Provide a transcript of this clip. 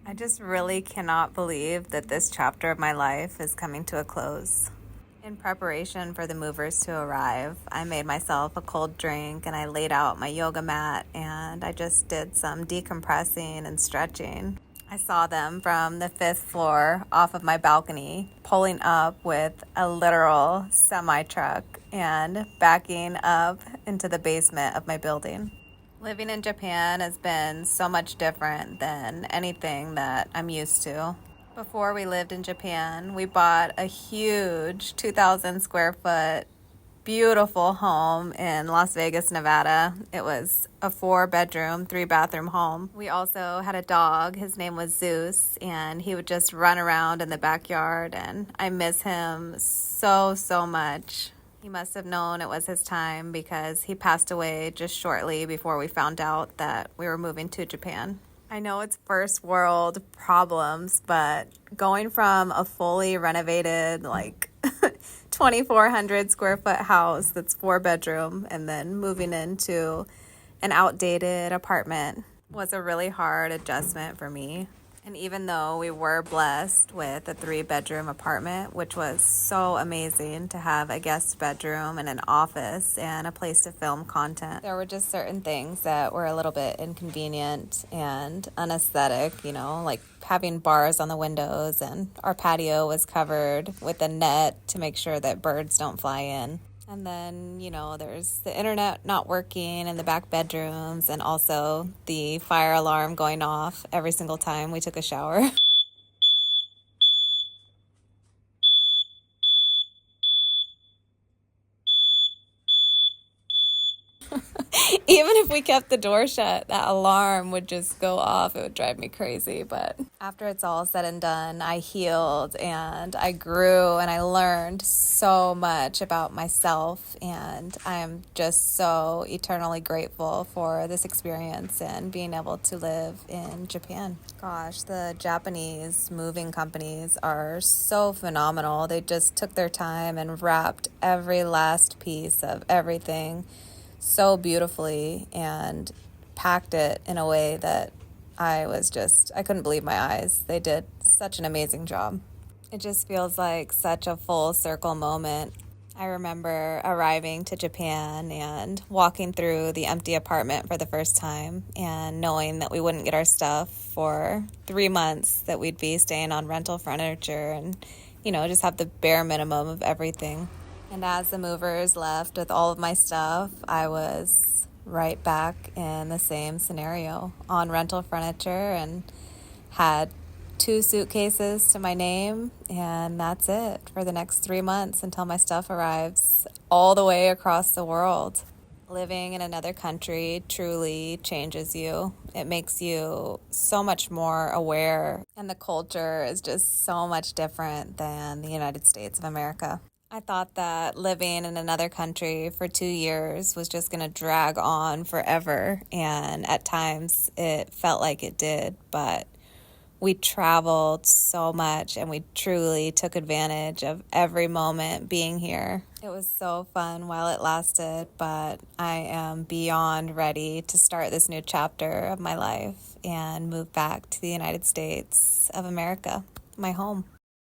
I just really cannot believe that this chapter of my life is coming to a close. In preparation for the movers to arrive, I made myself a cold drink and I laid out my yoga mat and I just did some decompressing and stretching. I saw them from the 5th floor off of my balcony, pulling up with a literal semi-truck and backing up into the basement of my building. Living in Japan has been so much different than anything that I'm used to. Before we lived in Japan, we bought a huge 2,000 square foot beautiful home in Las Vegas, Nevada. It was a 4-bedroom, 3-bathroom home. We also had a dog. His name was Zeus, and he would just run around in the backyard, and I miss him so much. He must have known it was his time because he passed away just shortly before we found out that we were moving to Japan. I know it's first world problems, but going from a fully renovated, 2,400 square foot house that's 4-bedroom and then moving into an outdated apartment was a really hard adjustment for me. And even though we were blessed with a 3-bedroom apartment, which was so amazing to have a guest bedroom and an office and a place to film content, there were just certain things that were a little bit inconvenient and unaesthetic, like having bars on the windows, and our patio was covered with a net to make sure that birds don't fly in. And then, there's the internet not working in the back bedrooms, and also the fire alarm going off every single time we took a shower. Even if we kept the door shut, that alarm would just go off. It would drive me crazy. But after it's all said and done, I healed and I grew and I learned so much about myself. And I am just so eternally grateful for this experience and being able to live in Japan. Gosh, the Japanese moving companies are so phenomenal. They just took their time and wrapped every last piece of everything so beautifully and packed it in a way that I couldn't believe my eyes. They did such an amazing job. It just feels like such a full circle moment. I remember arriving to Japan and walking through the empty apartment for the first time and knowing that we wouldn't get our stuff for 3 months, that we'd be staying on rental furniture and, just have the bare minimum of everything. And as the movers left with all of my stuff, I was right back in the same scenario on rental furniture and had 2 suitcases to my name, and that's it for the next 3 months until my stuff arrives all the way across the world. Living in another country truly changes you. It makes you so much more aware, and the culture is just so much different than the United States of America. I thought that living in another country for 2 years was just going to drag on forever, and at times it felt like it did, but we traveled so much and we truly took advantage of every moment being here. It was so fun while it lasted, but I am beyond ready to start this new chapter of my life and move back to the United States of America, my home.